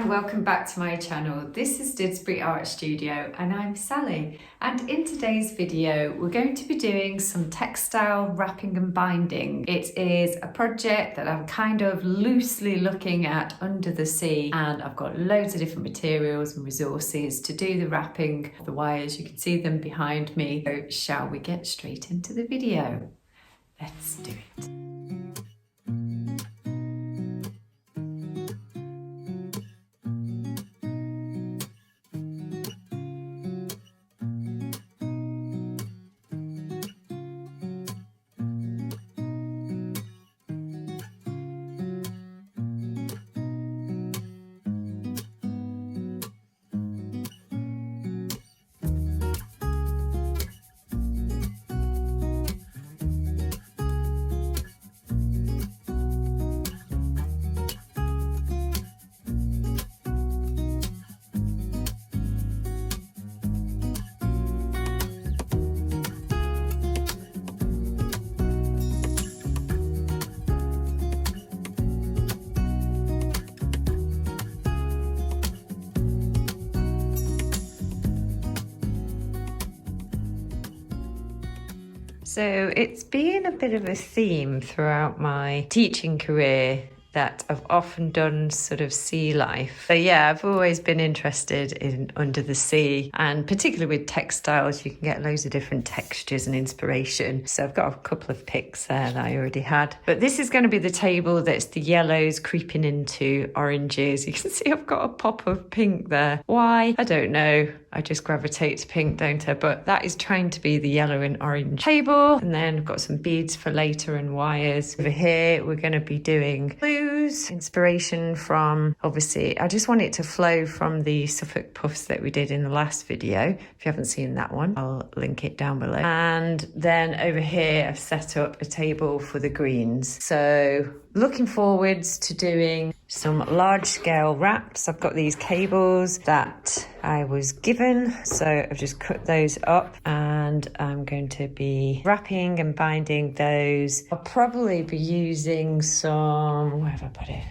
and welcome back to my channel. This is Didsbury Art Studio and I'm Sally, and in today's video we're going to be doing some textile wrapping and binding. It is a project that I'm kind of loosely looking at under the sea, and I've got loads of different materials and resources to do the wrapping of the wires. You can see them behind me. So shall we get straight into the video? Let's do it. So it's been a bit of a theme throughout my teaching career that I've often done sort of sea life. So yeah, I've always been interested in under the sea, and particularly with textiles, you can get loads of different textures and inspiration. So I've got a couple of pics there that I already had. But this is going to be the table that's the yellows creeping into oranges. You can see I've got a pop of pink there. Why? I don't know. I just gravitate to pink, don't I? But that is trying to be the yellow and orange table. And then I've got some beads for later and wires. Over here, we're going to be doing blues. Inspiration from, obviously, I just want it to flow from the Suffolk puffs that we did in the last video. If you haven't seen that one, I'll link it down below. And then over here, I've set up a table for the greens. So looking forwards to doing some large scale wraps. I've got these cables that I was given, so I've just cut those up and I'm going to be wrapping and binding those. I'll probably be using some, where have I put it?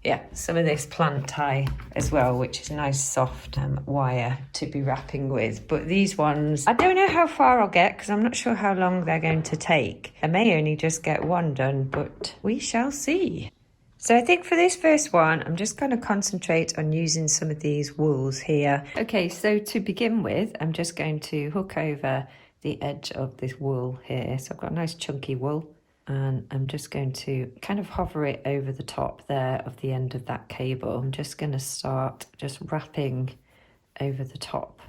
Yeah, some of this plant tie as well, which is a nice soft wire to be wrapping with. But these ones, I don't know how far I'll get because I'm not sure how long they're going to take. I may only just get one done, but we shall see. So I think for this first one, I'm just going to concentrate on using some of these wools here. Okay, so to begin with, I'm just going to hook over the edge of this wool here. So I've got a nice chunky wool, and I'm just going to kind of hover it over the top there of the end of that cable. I'm just going to start just wrapping over the top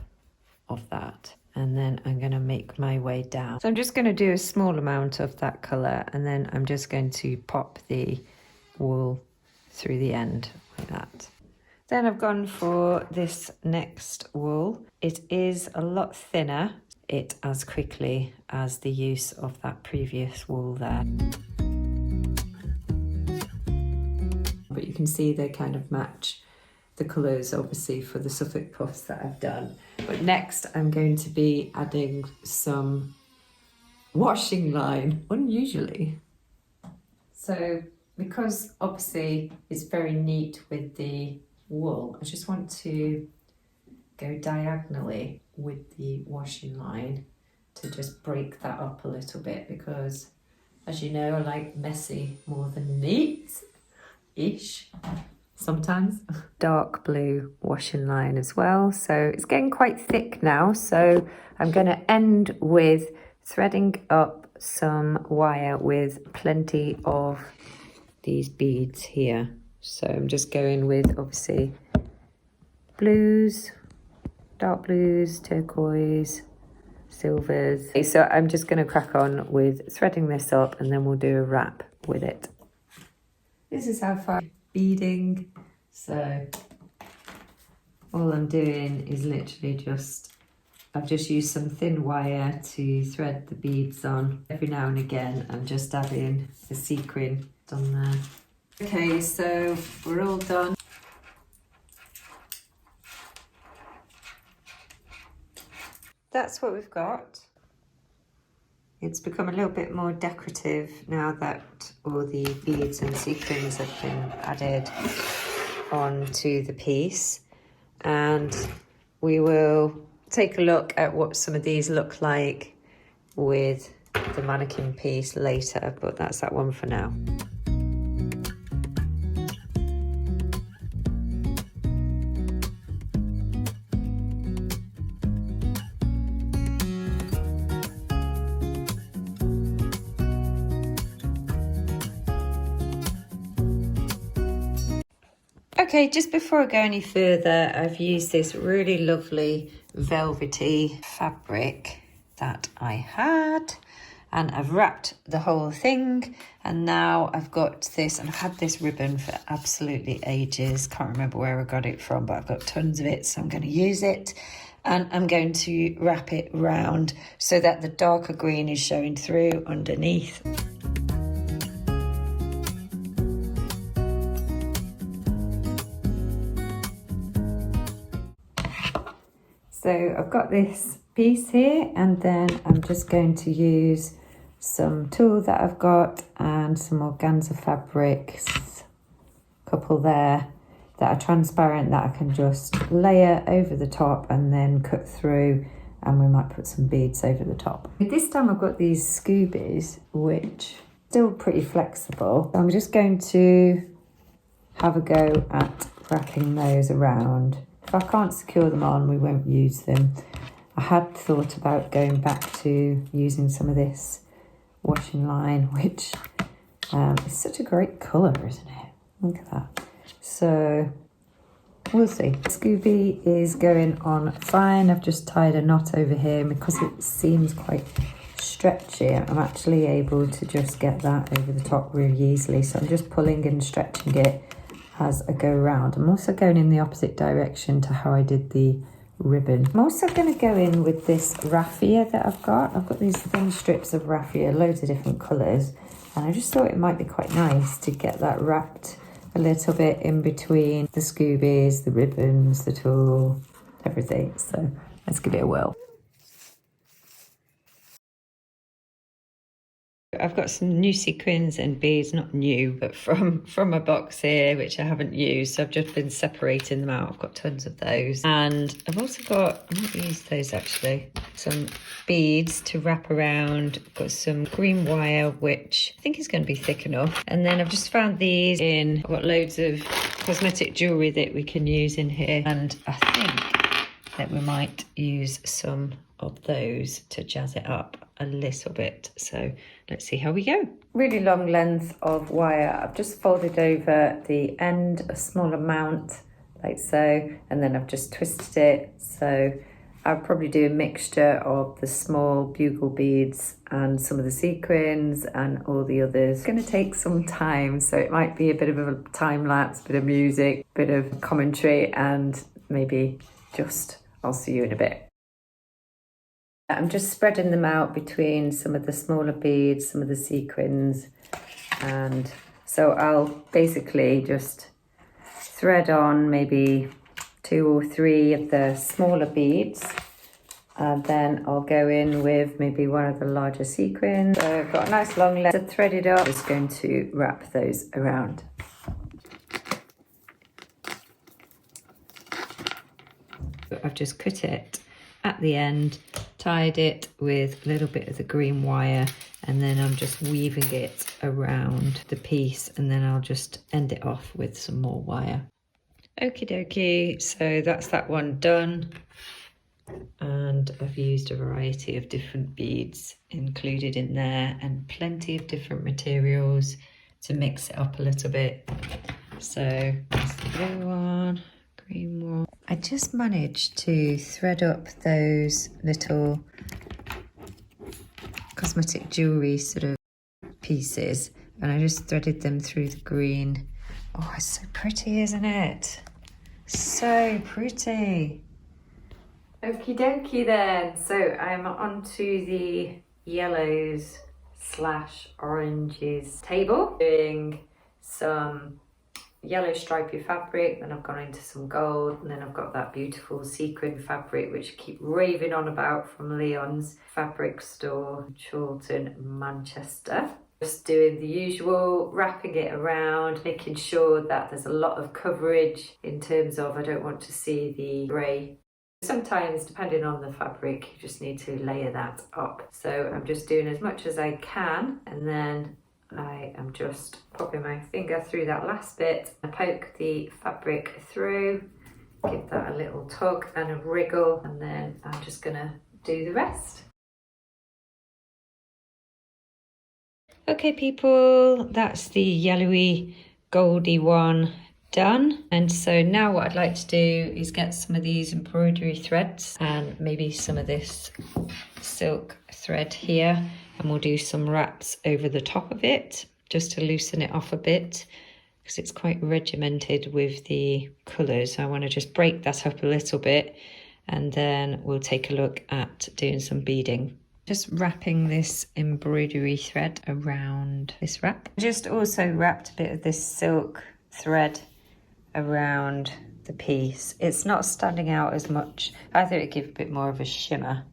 of that, and then I'm going to make my way down. So I'm just going to do a small amount of that colour, and then I'm just going to pop the wool through the end like that. Then I've gone for this next wool. It is a lot thinner, it as quickly as the use of that previous wool there. But you can see they kind of match the colours obviously for the Suffolk puffs that I've done. But next I'm going to be adding some washing line, unusually. So because obviously it's very neat with the wool, I just want to go diagonally with the washing line to just break that up a little bit, because as you know, I like messy more than neat-ish sometimes. Dark blue washing line as well. So it's getting quite thick now. So I'm going to end with threading up some wire with plenty of these beads here. So I'm just going with obviously blues, dark blues, turquoise, silvers. Okay, so I'm just going to crack on with threading this up, and then we'll do a wrap with it. This is how far beading. So all I'm doing is literally I've just used some thin wire to thread the beads on. Every now and again I'm just adding a sequin on there. Okay, so we're all done. That's what we've got. It's become a little bit more decorative now that all the beads and sequins have been added. onto the piece, and we will take a look at what some of these look like with the mannequin piece later, but that's that one for now. Okay, just before I go any further, I've used this really lovely velvety fabric that I had, and I've wrapped the whole thing, and now I've got this, and I've had this ribbon for absolutely ages. Can't remember where I got it from, but I've got tons of it, so I'm going to use it, and I'm going to wrap it round so that the darker green is showing through underneath. So I've got this piece here, and then I'm just going to use some tulle that I've got and some organza fabrics, a couple there that are transparent that I can just layer over the top and then cut through, and we might put some beads over the top. This time I've got these scoobies, which are still pretty flexible. I'm just going to have a go at wrapping those around. If I can't secure them on, we won't use them. I had thought about going back to using some of this washing line, which is such a great colour, isn't it? Look at that. So we'll see. Scooby is going on fine. I've just tied a knot over here, and because it seems quite stretchy, I'm actually able to just get that over the top really easily. So I'm just pulling and stretching it as I go around. I'm also going in the opposite direction to how I did the ribbon. I'm also going to go in with this raffia that I've got. I've got these thin strips of raffia, loads of different colours, and I just thought it might be quite nice to get that wrapped a little bit in between the scoobies, the ribbons, the tulle, everything. So let's give it a whirl. I've got some new sequins and beads, not new, but from a box here, which I haven't used. So I've just been separating them out. I've got tons of those. And I've also got, I might use those actually, some beads to wrap around. I've got some green wire, which I think is going to be thick enough. And then I've just found these in, I've got loads of cosmetic jewellery that we can use in here. And I think that we might use some of those to jazz it up a little bit. So let's see how we go. Really long length of wire. I've just folded over the end a small amount like so, and then I've just twisted it. So I'll probably do a mixture of the small bugle beads and some of the sequins and all the others. It's going to take some time, so it might be a bit of a time lapse, bit of music, bit of commentary, and maybe just I'll see you in a bit. I'm just spreading them out between some of the smaller beads, some of the sequins, and so I'll basically just thread on maybe 2 or 3 of the smaller beads, and then I'll go in with maybe one of the larger sequins. So I've got a nice long length to thread it up. I'm just going to wrap those around. I've just cut it at the end, tied it with a little bit of the green wire, and then I'm just weaving it around the piece, and then I'll just end it off with some more wire. Okie dokie, so that's that one done, and I've used a variety of different beads included in there and plenty of different materials to mix it up a little bit. So that's the blue one, green one. I just managed to thread up those little cosmetic jewellery sort of pieces, and I just threaded them through the green. Oh, it's so pretty, isn't it? So pretty. Okie dokie then. So I'm onto the yellows / oranges table, doing some yellow stripy fabric, then I've gone into some gold, and then I've got that beautiful sequin fabric which I keep raving on about from Leon's fabric store, Chorlton, Manchester. Just doing the usual, wrapping it around, making sure that there's a lot of coverage in terms of I don't want to see the grey. Sometimes, depending on the fabric, you just need to layer that up. So I'm just doing as much as I can, and then I am just popping my finger through that last bit. I poke the fabric through, give that a little tug and a wriggle, and then I'm just gonna do the rest. Okay people, that's the yellowy goldy one done. And so now what I'd like to do is get some of these embroidery threads and maybe some of this silk thread here, and we'll do some wraps over the top of it just to loosen it off a bit because it's quite regimented with the colours. I want to just break that up a little bit, and then we'll take a look at doing some beading. Just wrapping this embroidery thread around this wrap. Just also wrapped a bit of this silk thread around the piece. It's not standing out as much. I thought it'd give a bit more of a shimmer.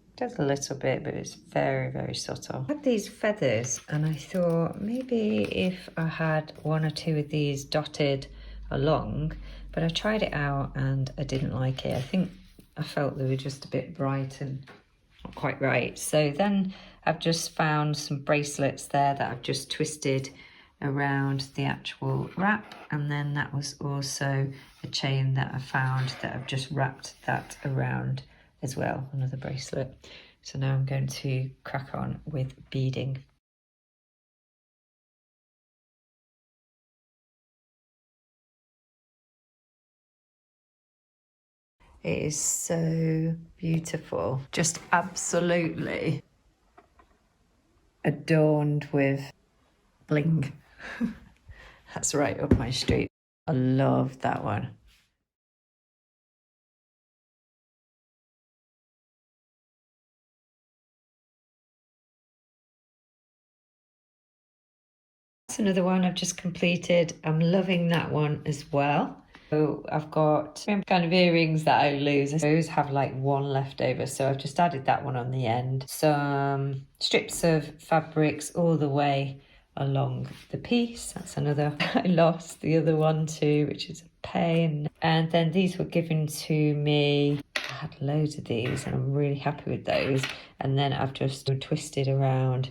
It does a little bit, but it's very, very subtle. I had these feathers and I thought maybe if I had one or two of these dotted along, but I tried it out and I didn't like it. I think I felt they were just a bit bright and not quite right. So then I've just found some bracelets there that I've just twisted around the actual wrap, and then that was also a chain that I found that I've just wrapped that around as well, another bracelet. So now I'm going to crack on with beading. It is so beautiful, just absolutely adorned with bling. That's right up my street. I love that one. That's another one I've just completed. I'm loving that one as well. So I've got kind of earrings that I lose. I always have like one left over, so I've just added that one on the end. Some strips of fabrics all the way along the piece. That's another. I lost the other one too, which is a pain. And then these were given to me. I had loads of these and I'm really happy with those. And then I've just twisted around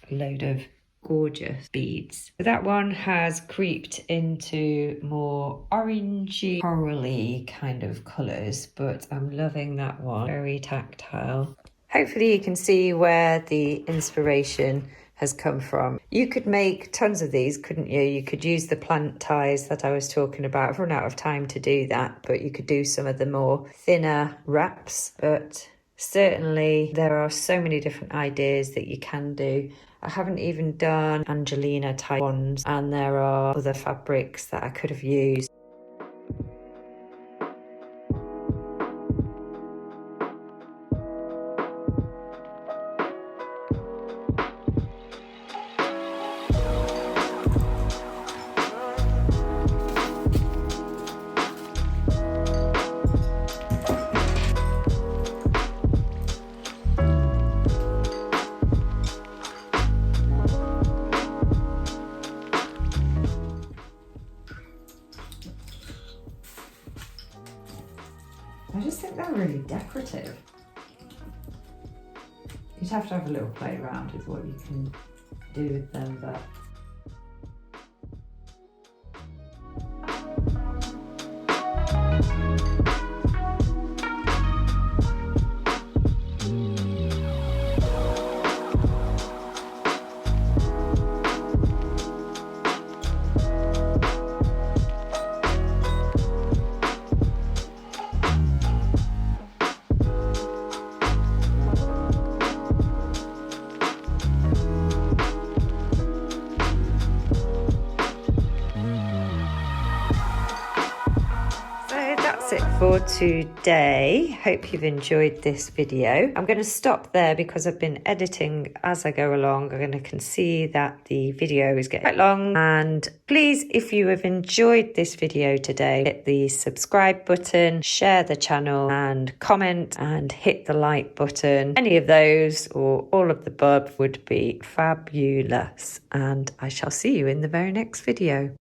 a load of gorgeous beads. That one has creeped into more orangey, corally kind of colours, but I'm loving that one. Very tactile. Hopefully you can see where the inspiration has come from. You could make tons of these, couldn't you? You could use the plant ties that I was talking about. I've run out of time to do that, but you could do some of the more thinner wraps. But certainly there are so many different ideas that you can do. I haven't even done Angelina type ones, and there are other fabrics that I could have used. I just think they're really decorative. You'd have to have a little play around with what you can do with them, but that's it for today. Hope you've enjoyed this video. I'm going to stop there because I've been editing as I go along. I can see that the video is getting quite long. And please, if you have enjoyed this video today, hit the subscribe button, share the channel, and comment and hit the like button. Any of those or all of the above would be fabulous. And I shall see you in the very next video.